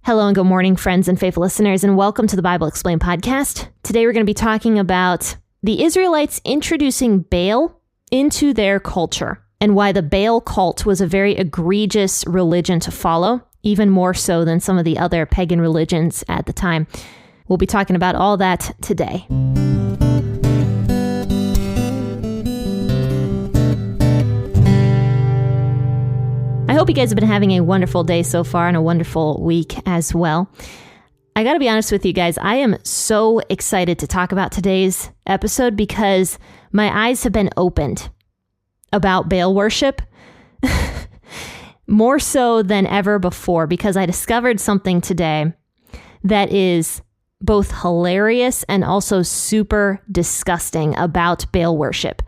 Hello and good morning, friends and faithful listeners, and welcome to the Bible Explained podcast. Today we're going to be talking about the Israelites introducing Baal into their culture and why the Baal cult was a very egregious religion to follow, even more so than some of the other pagan religions at the time. We'll be talking about all that today. I hope you guys have been having a wonderful day so far and a wonderful week as well. I got to be honest with you guys, I am so excited to talk about today's episode because my eyes have been opened about Baal worship more so than ever before, because I discovered something today that is both hilarious and also super disgusting about Baal worship.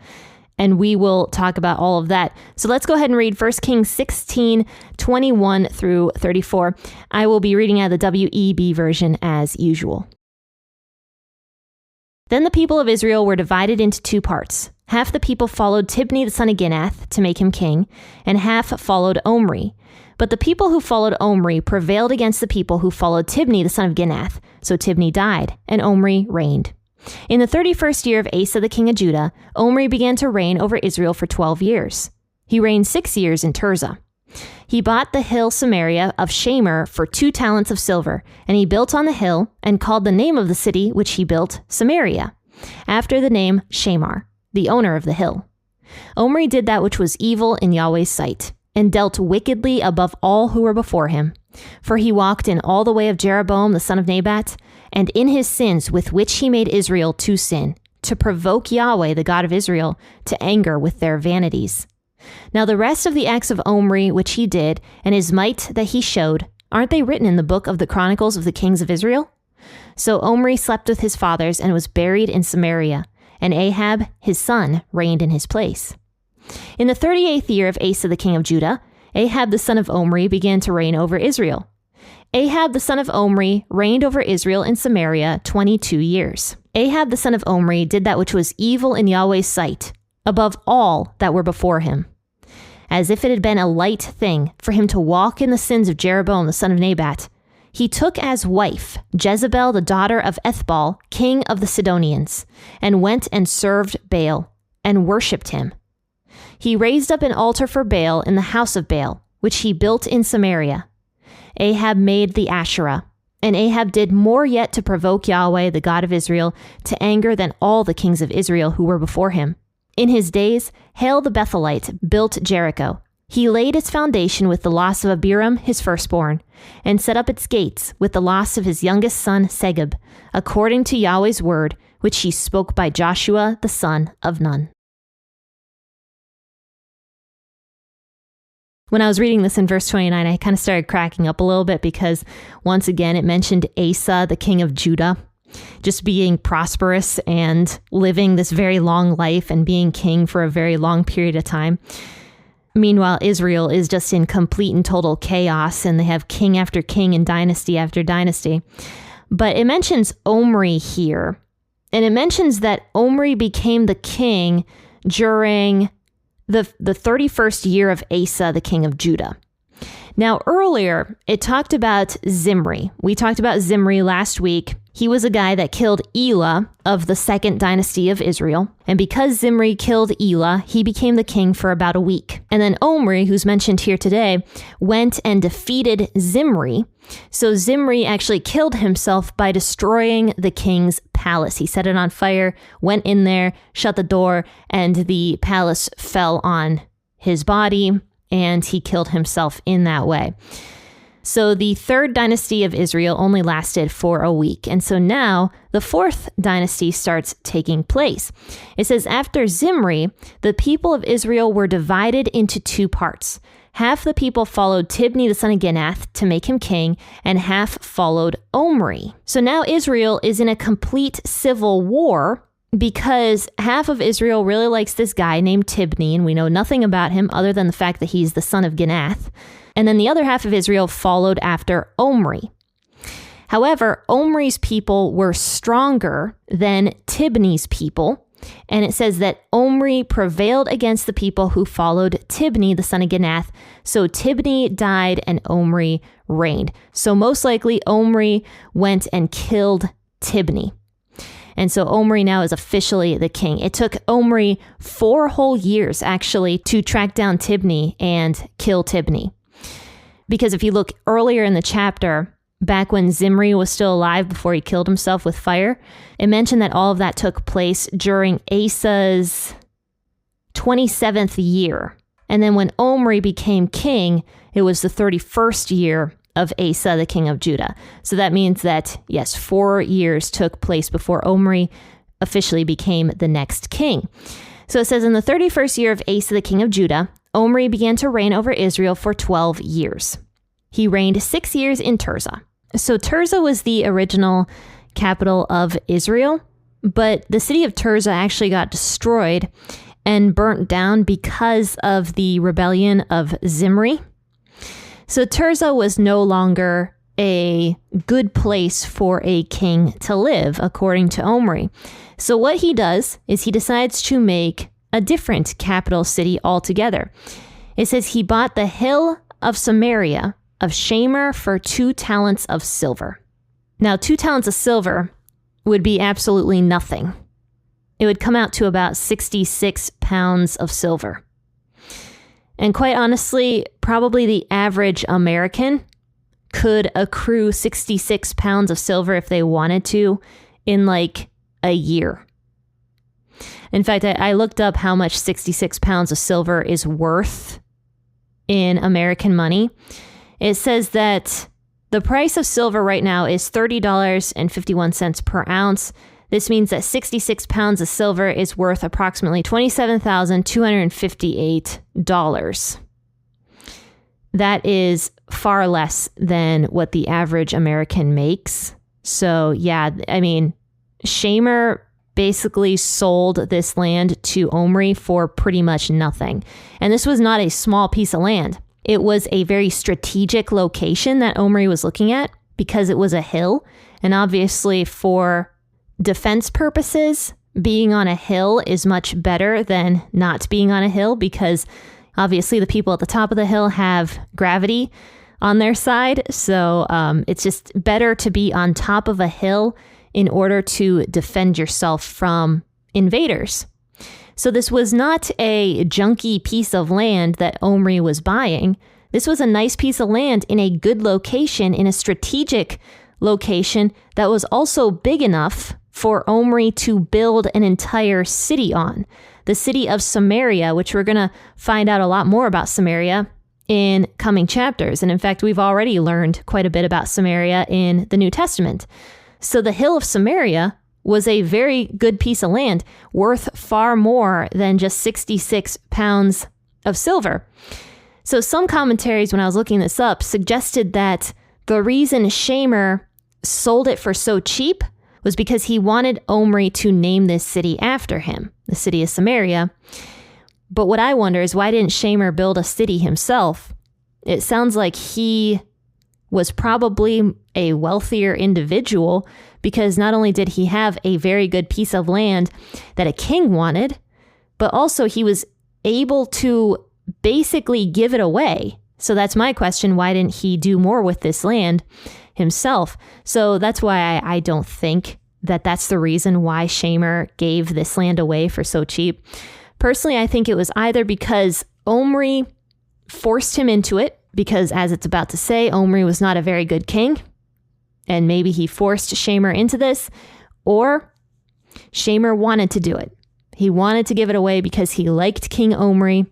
And we will talk about all of that. So let's go ahead and read 1 Kings 16, 21 through 34. I will be reading out of the WEB version as usual. Then the people of Israel were divided into two parts. Half the people followed Tibni the son of Ginath to make him king, and half followed Omri. But the people who followed Omri prevailed against the people who followed Tibni the son of Ginath. So Tibni died, and Omri reigned. In the 31st year of Asa the king of Judah, Omri began to reign over Israel for 12 years. He reigned 6 years in Tirzah. He bought the hill Samaria of Shamer for 2 talents of silver, and he built on the hill and called the name of the city which he built Samaria, after the name Shamar, the owner of the hill. Omri did that which was evil in Yahweh's sight, and dealt wickedly above all who were before him. For he walked in all the way of Jeroboam the son of Nebat, and in his sins with which he made Israel to sin, to provoke Yahweh the God of Israel to anger with their vanities. Now the rest of the acts of Omri which he did, and his might that he showed, aren't they written in the book of the Chronicles of the kings of Israel? So Omri slept with his fathers and was buried in Samaria, and Ahab his son reigned in his place. In the 38th year of Asa the king of Judah, Ahab the son of Omri began to reign over Israel. Ahab the son of Omri reigned over Israel in Samaria 22 years. Ahab the son of Omri did that which was evil in Yahweh's sight, above all that were before him. As if it had been a light thing for him to walk in the sins of Jeroboam the son of Nebat, he took as wife Jezebel the daughter of Ethbaal, king of the Sidonians, and went and served Baal, and worshipped him. He raised up an altar for Baal in the house of Baal, which he built in Samaria. Ahab made the Asherah, and Ahab did more yet to provoke Yahweh, the God of Israel, to anger than all the kings of Israel who were before him. In his days, Hail the Bethelite built Jericho. He laid its foundation with the loss of Abiram, his firstborn, and set up its gates with the loss of his youngest son, Segub, according to Yahweh's word, which he spoke by Joshua, the son of Nun. When I was reading this in verse 29, I kind of started cracking up a little bit because once again, it mentioned Asa, the king of Judah, just being prosperous and living this very long life and being king for a very long period of time. Meanwhile, Israel is just in complete and total chaos, and they have king after king and dynasty after dynasty. But it mentions Omri here, and it mentions that Omri became the king during the 31st year of Asa, the king of Judah. Now, earlier, it talked about Zimri. We talked about Zimri last week. He was a guy that killed Elah of the second dynasty of Israel. And because Zimri killed Elah, he became the king for about a week. And then Omri, who's mentioned here today, went and defeated Zimri. So Zimri actually killed himself by destroying the king's palace. He set it on fire, went in there, shut the door, and the palace fell on his body, and he killed himself in that way. So the third dynasty of Israel only lasted for a week. And so now the fourth dynasty starts taking place. It says, after Zimri, the people of Israel were divided into two parts. Half the people followed Tibni the son of Ginath to make him king, and half followed Omri. So now Israel is in a complete civil war because half of Israel really likes this guy named Tibni, and we know nothing about him other than the fact that he's the son of Ginath. And then the other half of Israel followed after Omri. However, Omri's people were stronger than Tibni's people, And it says that Omri prevailed against the people who followed Tibni, the son of Ginath. So Tibni died and Omri reigned. So most likely Omri went and killed Tibni. And so Omri now is officially the king. It took Omri 4 whole years, actually, to track down Tibni and kill Tibni. Because if you look earlier in the chapter, back when Zimri was still alive before he killed himself with fire, it mentioned that all of that took place during Asa's 27th year. And then when Omri became king, it was the 31st year of Asa, the king of Judah. So that means that, yes, 4 years took place before Omri officially became the next king. So it says, in the 31st year of Asa, the king of Judah, Omri began to reign over Israel for 12 years. He reigned 6 years in Tirzah. So Tirzah was the original capital of Israel, but the city of Tirzah actually got destroyed and burnt down because of the rebellion of Zimri. So Tirzah was no longer a good place for a king to live, according to Omri. So what he does is he decides to make a different capital city altogether. It says he bought the hill of Samaria of Shamer for 2 talents of silver. Now, 2 talents of silver would be absolutely nothing. It would come out to about 66 pounds of silver. And quite honestly, probably the average American could accrue 66 pounds of silver if they wanted to in like a year. In fact, I looked up how much 66 pounds of silver is worth in American money. It says that the price of silver right now is $30.51 per ounce. This means that 66 pounds of silver is worth approximately $27,258. That is far less than what the average American makes. So yeah, I mean, Shamer basically sold this land to Omri for pretty much nothing. And this was not a small piece of land. It was a very strategic location that Omri was looking at because it was a hill. And obviously for defense purposes, being on a hill is much better than not being on a hill because obviously the people at the top of the hill have gravity on their side. So it's just better to be on top of a hill in order to defend yourself from invaders. So this was not a junky piece of land that Omri was buying. This was a nice piece of land in a good location, in a strategic location that was also big enough for Omri to build an entire city on. The city of Samaria, which we're going to find out a lot more about Samaria in coming chapters. And in fact, we've already learned quite a bit about Samaria in the New Testament. So the hill of Samaria was a very good piece of land, worth far more than just 66 pounds of silver. So some commentaries, when I was looking this up, suggested that the reason Shamer sold it for so cheap was because he wanted Omri to name this city after him, the city of Samaria. But what I wonder is, why didn't Shamer build a city himself? It sounds like he was probably a wealthier individual because not only did he have a very good piece of land that a king wanted, but also he was able to basically give it away. So that's my question. Why didn't he do more with this land himself? So that's why I don't think that that's the reason why Shamer gave this land away for so cheap. Personally, I think it was either because Omri forced him into it, because as it's about to say, Omri was not a very good king, and maybe he forced Shamer into this, or Shamer wanted to do it. He wanted to give it away because he liked King Omri.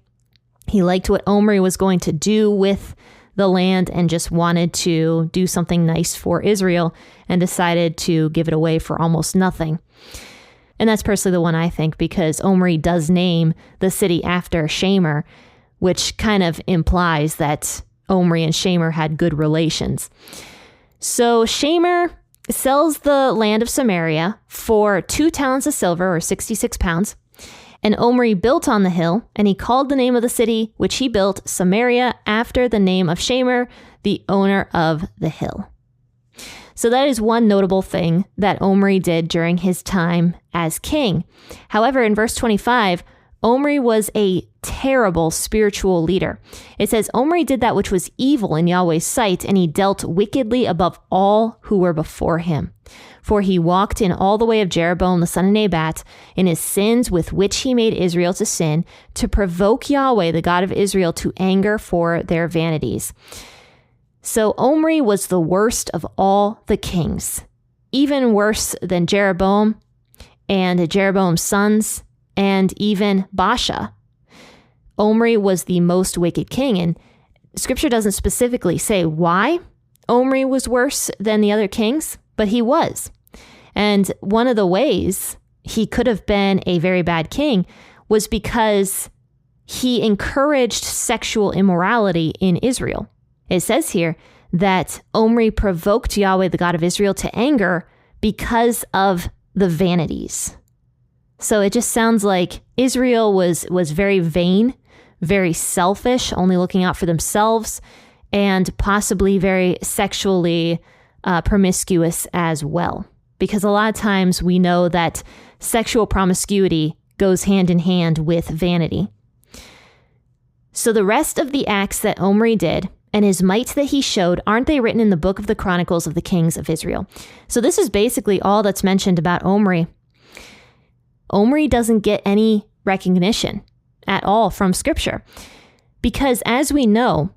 He liked what Omri was going to do with the land and just wanted to do something nice for Israel and decided to give it away for almost nothing. And that's personally the one I think, because Omri does name the city after Shamer, which kind of implies that Omri and Shamer had good relations. So Shamer sells the land of Samaria for 2 talents of silver, or 66 pounds. And Omri built on the hill, and he called the name of the city which he built Samaria after the name of Shamer, the owner of the hill. So that is one notable thing that Omri did during his time as king. However, in verse 25, Omri was a terrible spiritual leader. It says, Omri did that which was evil in Yahweh's sight, and he dealt wickedly above all who were before him. For he walked in all the way of Jeroboam the son of Nebat, in his sins with which he made Israel to sin, to provoke Yahweh, the God of Israel, to anger for their vanities. So Omri was the worst of all the kings, even worse than Jeroboam and Jeroboam's sons, and even Baasha. Omri was the most wicked king, and scripture doesn't specifically say why Omri was worse than the other kings, but he was. And one of the ways he could have been a very bad king was because he encouraged sexual immorality in Israel. It says here that Omri provoked Yahweh, the God of Israel, to anger because of the vanities. So it just sounds like Israel was very vain, very selfish, only looking out for themselves, and possibly very sexually promiscuous as well. Because a lot of times we know that sexual promiscuity goes hand in hand with vanity. So the rest of the acts that Omri did and his might that he showed, aren't they written in the book of the Chronicles of the Kings of Israel? So this is basically all that's mentioned about Omri. Omri doesn't get any recognition at all from scripture. Because as we know,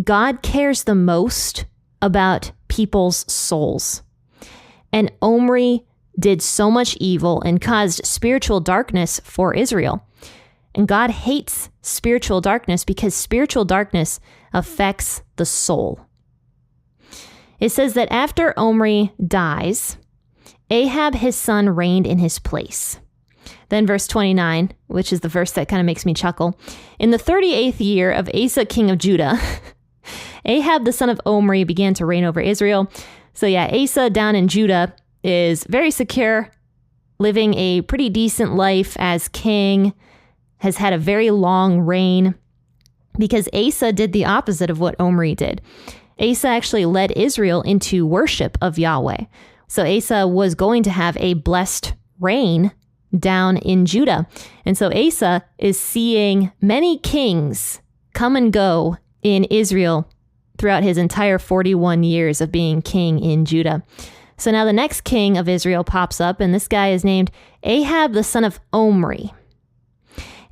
God cares the most about people's souls. And Omri did so much evil and caused spiritual darkness for Israel. And God hates spiritual darkness because spiritual darkness affects the soul. It says that after Omri dies, Ahab his son reigned in his place. Then verse 29, which is the verse that kind of makes me chuckle. In the 38th year of Asa king of Judah, Ahab the son of Omri began to reign over Israel. So yeah, Asa down in Judah is very secure, living a pretty decent life as king, has had a very long reign, because Asa did the opposite of what Omri did. Asa actually led Israel into worship of Yahweh. So Asa was going to have a blessed reign down in Judah. And so Asa is seeing many kings come and go in Israel throughout his entire 41 years of being king in Judah. So now the next king of Israel pops up, and this guy is named Ahab the son of Omri.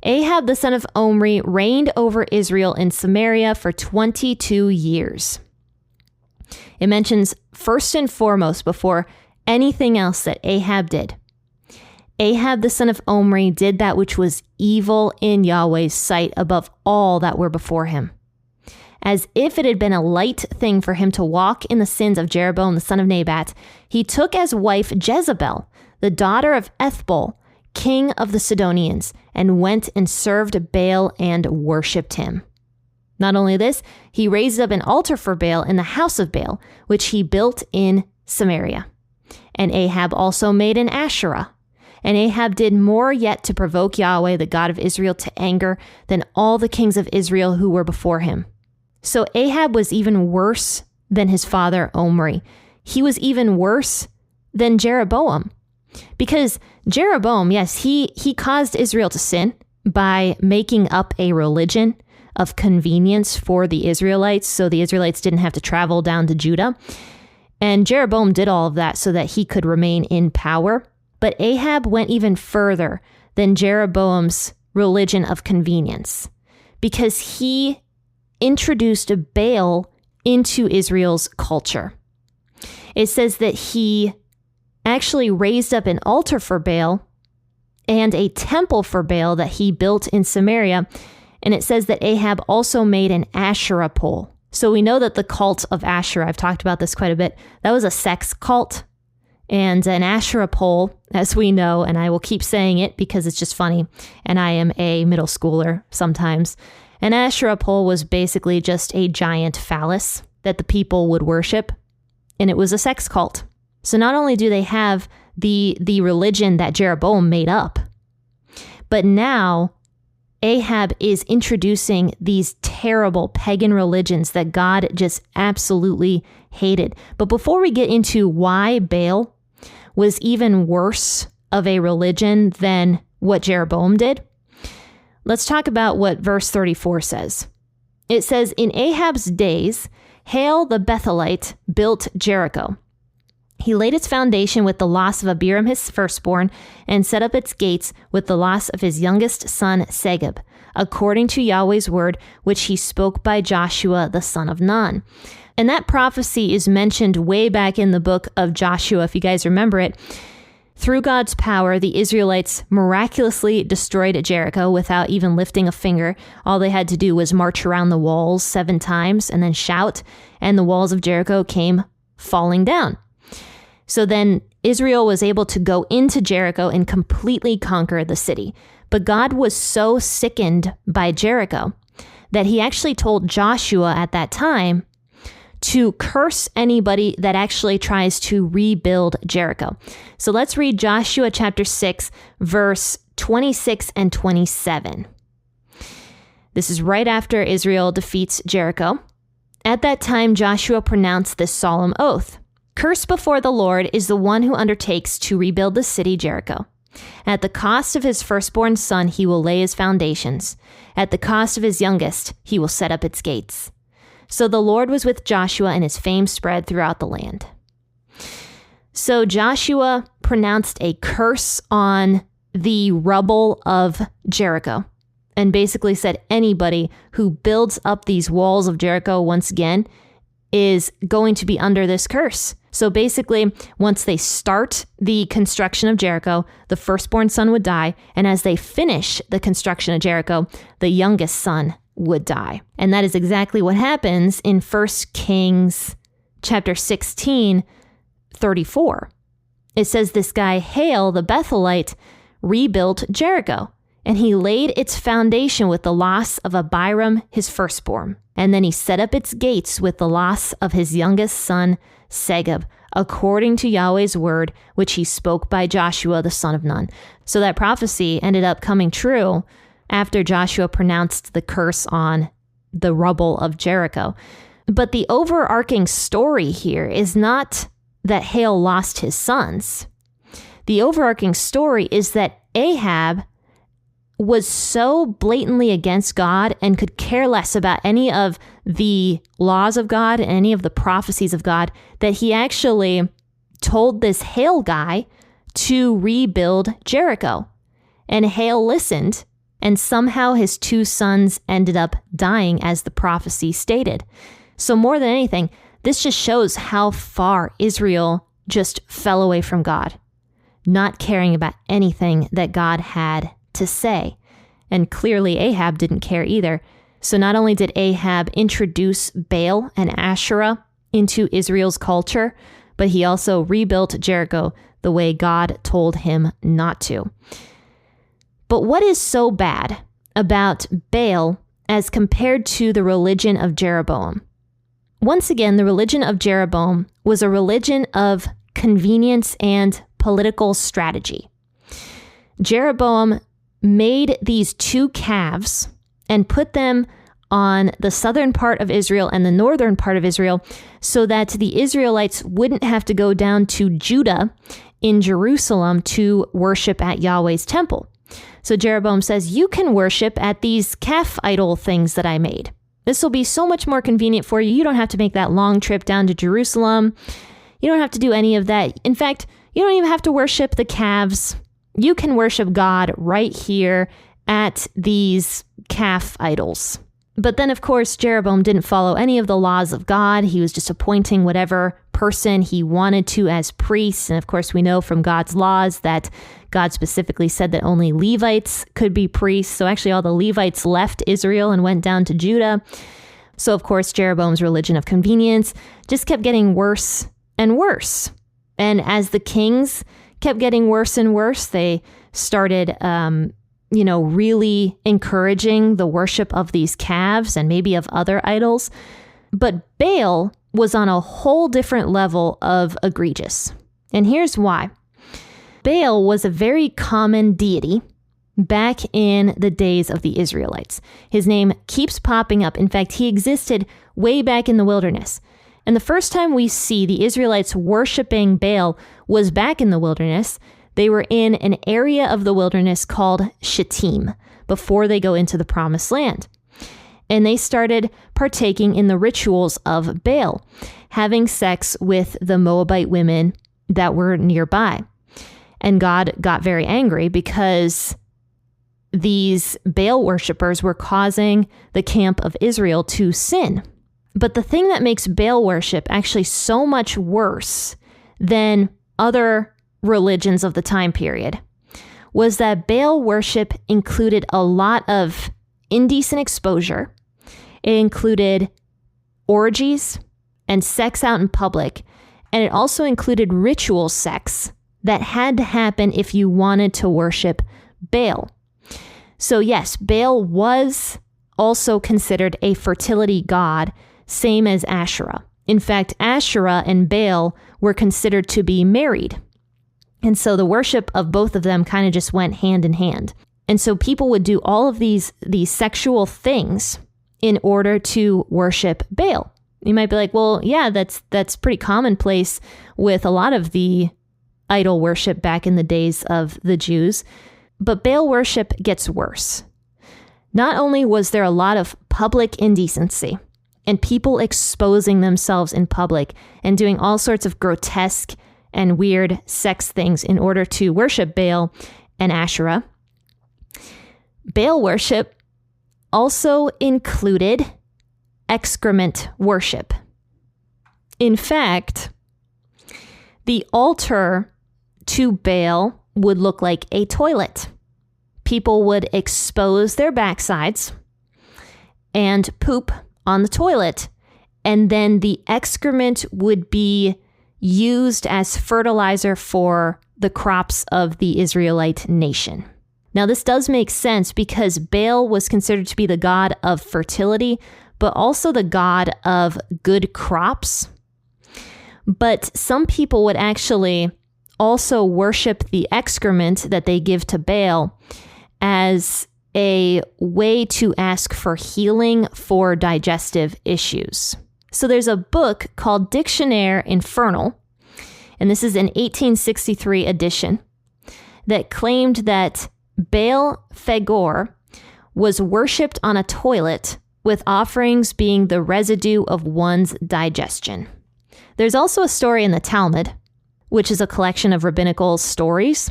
Ahab the son of Omri reigned over Israel in Samaria for 22 years. It mentions first and foremost before anything else that Ahab did. Ahab the son of Omri did that which was evil in Yahweh's sight above all that were before him. As if it had been a light thing for him to walk in the sins of Jeroboam the son of Nebat, he took as wife Jezebel, the daughter of Ethbaal, king of the Sidonians, and went and served Baal and worshipped him. Not only this, he raised up an altar for Baal in the house of Baal, which he built in Samaria. And Ahab also made an Asherah. And Ahab did more yet to provoke Yahweh, the God of Israel, to anger than all the kings of Israel who were before him. So Ahab was even worse than his father Omri. He was even worse than Jeroboam. Because Jeroboam, yes, he caused Israel to sin by making up a religion of convenience for the Israelites, so the Israelites didn't have to travel down to Judah. And Jeroboam did all of that so that he could remain in power. But Ahab went even further than Jeroboam's religion of convenience, because he introduced Baal into Israel's culture. It says that he actually raised up an altar for Baal and a temple for Baal that he built in Samaria. And it says that Ahab also made an Asherah pole. So we know that the cult of Asherah, I've talked about this quite a bit, that was a sex cult. And an Asherah pole, as we know, and I will keep saying it because it's just funny, and I am a middle schooler sometimes, an Asherah pole was basically just a giant phallus that the people would worship, and it was a sex cult. So not only do they have the religion that Jeroboam made up, but now Ahab is introducing these terrible pagan religions that God just absolutely hated. But before we get into why Baal was even worse of a religion than what Jeroboam did, let's talk about what verse 34 says. It says, "In Ahab's days, Baal the Bethelite built Jericho. He laid its foundation with the loss of Abiram his firstborn, and set up its gates with the loss of his youngest son Segub, according to Yahweh's word, which he spoke by Joshua the son of Nun." And that prophecy is mentioned way back in the book of Joshua, if you guys remember it. Through God's power, the Israelites miraculously destroyed Jericho without even lifting a finger. All they had to do was march around the walls 7 times and then shout, and the walls of Jericho came falling down. So then Israel was able to go into Jericho and completely conquer the city. But God was so sickened by Jericho that he actually told Joshua at that time to curse anybody that actually tries to rebuild Jericho. So let's read Joshua chapter 6, verse 26 and 27. This is right after Israel defeats Jericho. At that time, Joshua pronounced this solemn oath. "Cursed before the Lord is the one who undertakes to rebuild the city Jericho. At the cost of his firstborn son, he will lay his foundations. At the cost of his youngest, he will set up its gates." So the Lord was with Joshua, and his fame spread throughout the land. So Joshua pronounced a curse on the rubble of Jericho and basically said anybody who builds up these walls of Jericho once again is going to be under this curse. So basically, once they start the construction of Jericho, the firstborn son would die. And as they finish the construction of Jericho, the youngest son would die. And that is exactly what happens in 1 Kings chapter 16, 34. It says this guy, Baal the Bethelite, rebuilt Jericho, and he laid its foundation with the loss of Abiram his firstborn. And then he set up its gates with the loss of his youngest son, Segub, according to Yahweh's word, which he spoke by Joshua the son of Nun. So that prophecy ended up coming true after Joshua pronounced the curse on the rubble of Jericho. But the overarching story here is not that Baal lost his sons. The overarching story is that Ahab was so blatantly against God and could care less about any of the laws of God and any of the prophecies of God that he actually told this Baal guy to rebuild Jericho. And Baal listened, and somehow his 2 sons ended up dying as the prophecy stated. So more than anything, this just shows how far Israel just fell away from God, not caring about anything that God had to say. And clearly Ahab didn't care either. So not only did Ahab introduce Baal and Asherah into Israel's culture, but he also rebuilt Jericho the way God told him not to. But what is so bad about Baal as compared to the religion of Jeroboam? Once again, the religion of Jeroboam was a religion of convenience and political strategy. Jeroboam made these 2 calves and put them on the southern part of Israel and the northern part of Israel so that the Israelites wouldn't have to go down to Judah in Jerusalem to worship at Yahweh's temple. So Jeroboam says, you can worship at these calf idol things that I made. This will be so much more convenient for you. You don't have to make that long trip down to Jerusalem. You don't have to do any of that. In fact, you don't even have to worship the calves. You can worship God right here at these calf idols. But then, of course, Jeroboam didn't follow any of the laws of God. He was just appointing whatever person he wanted to as priests. And of course, we know from God's laws that God specifically said that only Levites could be priests. So actually, all the Levites left Israel and went down to Judah. So of course, Jeroboam's religion of convenience just kept getting worse and worse. And as the kings kept getting worse and worse, they started really encouraging the worship of these calves and maybe of other idols. But Baal was on a whole different level of egregious. And here's why. Baal was a very common deity back in the days of the Israelites. His name keeps popping up. In fact, he existed way back in the wilderness. And the first time we see the Israelites worshiping Baal was back in the wilderness. They were in an area of the wilderness called Shittim before they go into the promised land. And they started partaking in the rituals of Baal, having sex with the Moabite women that were nearby. And God got very angry because these Baal worshipers were causing the camp of Israel to sin. But the thing that makes Baal worship actually so much worse than other religions of the time period was that Baal worship included a lot of indecent exposure. It included orgies and sex out in public, and it also included ritual sex that had to happen if you wanted to worship Baal. So yes, Baal was also considered a fertility god, same as Asherah. In fact, Asherah and Baal were considered to be married. And so the worship of both of them kind of just went hand in hand. And so people would do all of these sexual things in order to worship Baal. You might be like, well, yeah, that's pretty commonplace with a lot of the idol worship back in the days of the Jews. But Baal worship gets worse. Not only was there a lot of public indecency and people exposing themselves in public and doing all sorts of grotesque and weird sex things in order to worship Baal and Asherah, Baal worship also included excrement worship. In fact, the altar to Baal would look like a toilet. People would expose their backsides and poop on the toilet, and then the excrement would be used as fertilizer for the crops of the Israelite nation. Now, this does make sense because Baal was considered to be the god of fertility, but also the god of good crops. But some people would actually also worship the excrement that they give to Baal as a way to ask for healing for digestive issues. So there's a book called Dictionnaire Infernal, and this is an 1863 edition, that claimed that Baal Fagor was worshipped on a toilet, with offerings being the residue of one's digestion. There's also a story in the Talmud, which is a collection of rabbinical stories,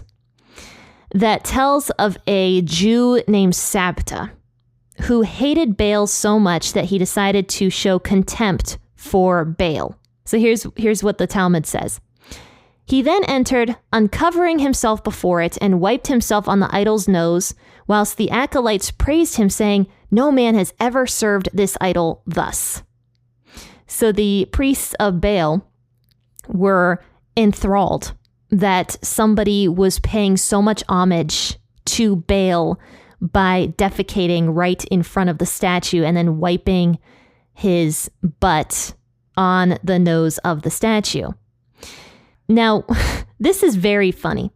that tells of a Jew named Sabta who hated Baal so much that he decided to show contempt for Baal. So here's what the Talmud says. He then entered, uncovering himself before it, and wiped himself on the idol's nose, whilst the acolytes praised him, saying, "No man has ever served this idol thus." So the priests of Baal were enthralled that somebody was paying so much homage to Baal by defecating right in front of the statue and then wiping his butt on the nose of the statue. Now, this is very funny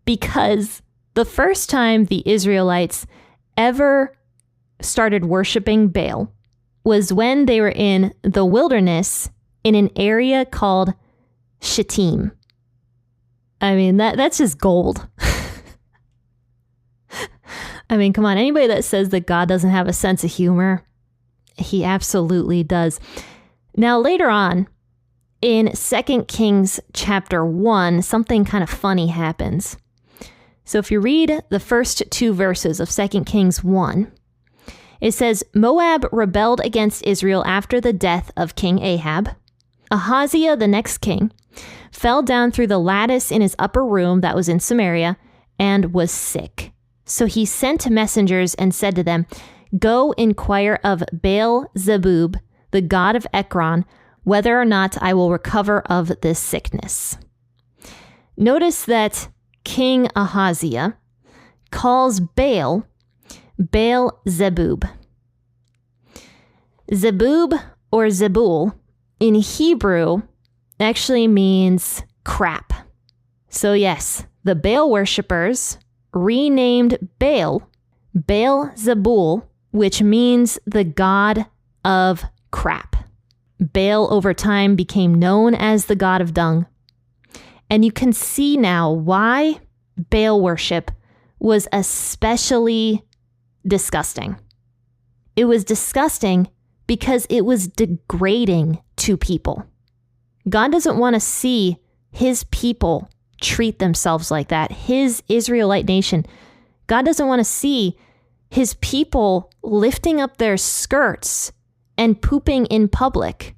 because the first time the Israelites ever started worshiping Baal was when they were in the wilderness in an area called Shittim. I mean, that's just gold. I mean, come on, anybody that says that God doesn't have a sense of humor, he absolutely does. Now, later on, in 2 Kings chapter 1, something kind of funny happens. So if you read the first two verses of 2 Kings 1, it says, Moab rebelled against Israel after the death of King Ahab. Ahaziah, the next king, fell down through the lattice in his upper room that was in Samaria and was sick. So he sent messengers and said to them, Go inquire of Baal-zebub, the god of Ekron, whether or not I will recover of this sickness. Notice that King Ahaziah calls Baal Baal-zebub. Zebub or Zebul in Hebrew actually means crap. So yes, the Baal worshippers renamed Baal Baal-zebul, which means the god of crap. Baal over time became known as the god of dung. And you can see now why Baal worship was especially disgusting. It was disgusting because it was degrading to people. God doesn't want to see his people treat themselves like that. His Israelite nation, God doesn't want to see his people lifting up their skirts and pooping in public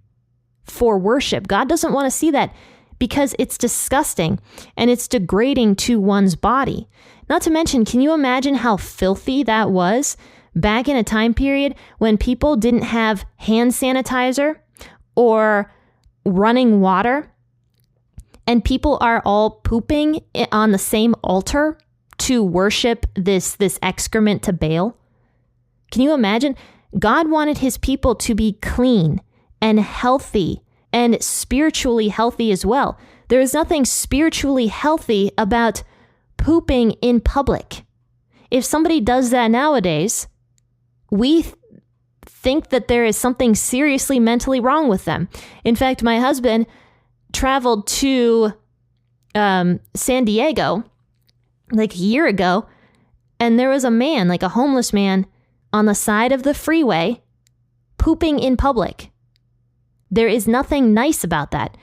for worship. God doesn't want to see that because it's disgusting and it's degrading to one's body. Not to mention, can you imagine how filthy that was back in a time period when people didn't have hand sanitizer or running water, and people are all pooping on the same altar to worship this excrement to Baal? Can you imagine? God wanted his people to be clean and healthy and spiritually healthy as well. There is nothing spiritually healthy about pooping in public. If somebody does that nowadays, we think that there is something seriously mentally wrong with them. In fact, my husband traveled to San Diego like a year ago, and there was a man, like a homeless man, on the side of the freeway pooping in public. There is nothing nice about that.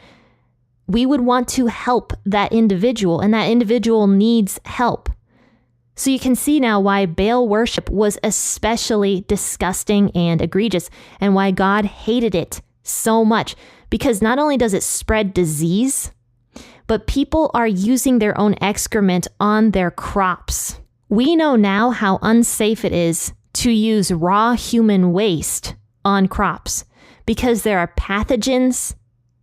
We would want to help that individual, and that individual needs help. So you can see now why Baal worship was especially disgusting and egregious, and why God hated it so much. Because not only does it spread disease, but people are using their own excrement on their crops. We know now how unsafe it is to use raw human waste on crops, because there are pathogens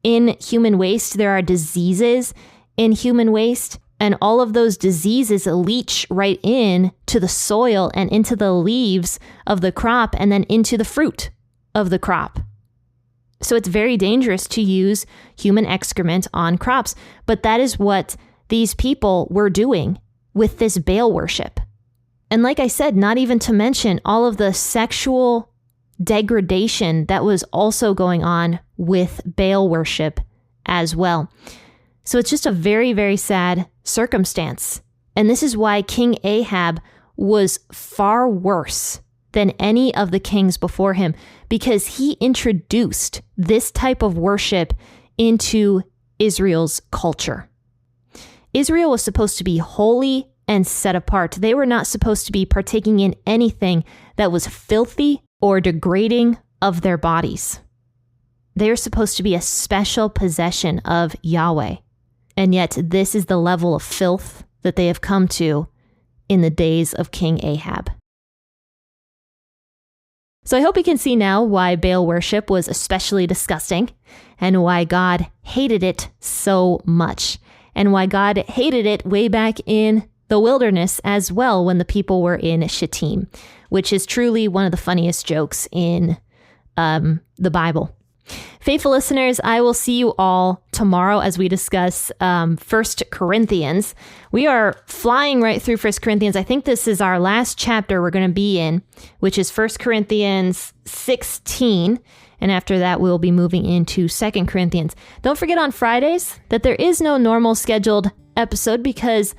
in human waste, there are diseases in human waste, and all of those diseases leach right in to the soil and into the leaves of the crop and then into the fruit of the crop. So it's very dangerous to use human excrement on crops, but that is what these people were doing with this Baal worship. And like I said, not even to mention all of the sexual degradation that was also going on with Baal worship as well. So it's just a very, very sad circumstance. And this is why King Ahab was far worse than any of the kings before him, because he introduced this type of worship into Israel's culture. Israel was supposed to be holy and set apart. They were not supposed to be partaking in anything that was filthy or degrading of their bodies. They are supposed to be a special possession of Yahweh. And yet this is the level of filth that they have come to in the days of King Ahab. So I hope you can see now why Baal worship was especially disgusting, and why God hated it so much, and why God hated it way back in the wilderness as well when the people were in Shittim, which is truly one of the funniest jokes in the Bible. Faithful listeners, I will see you all tomorrow as we discuss 1 Corinthians. We are flying right through 1 Corinthians. I think this is our last chapter we're going to be in, which is 1 Corinthians 16. And after that, we'll be moving into 2 Corinthians. Don't forget on Fridays that there is no normal scheduled episode, because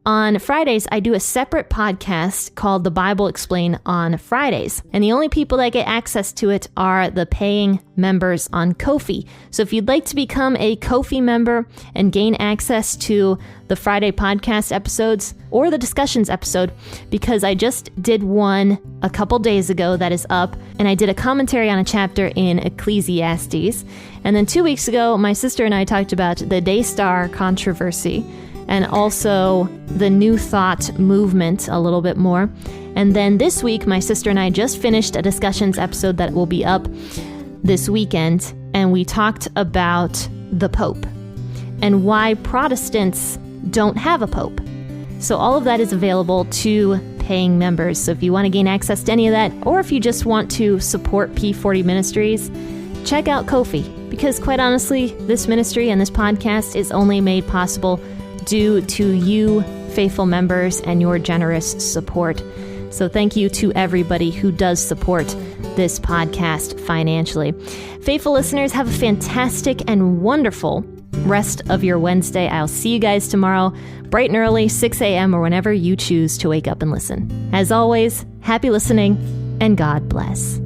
on Fridays, I do a separate podcast called The Bible Explained on Fridays. And the only people that get access to it are the paying members on Ko-fi. So if you'd like to become a Ko-fi member and gain access to the Friday podcast episodes or the discussions episode, because I just did one a couple days ago that is up, and I did a commentary on a chapter in Ecclesiastes. And then 2 weeks ago, my sister and I talked about the Daystar controversy, and also the New Thought movement a little bit more. And then this week, my sister and I just finished a discussions episode that will be up this weekend, and we talked about the Pope and why Protestants don't have a Pope. So all of that is available to paying members. So if you want to gain access to any of that, or if you just want to support P40 Ministries, check out Ko-fi, because quite honestly, this ministry and this podcast is only made possible due to you, faithful members, and your generous support. So thank you to everybody who does support this podcast financially. Faithful listeners, have a fantastic and wonderful rest of your Wednesday. I'll see you guys tomorrow, bright and early, 6 a.m. or whenever you choose to wake up and listen. As always, happy listening and God bless.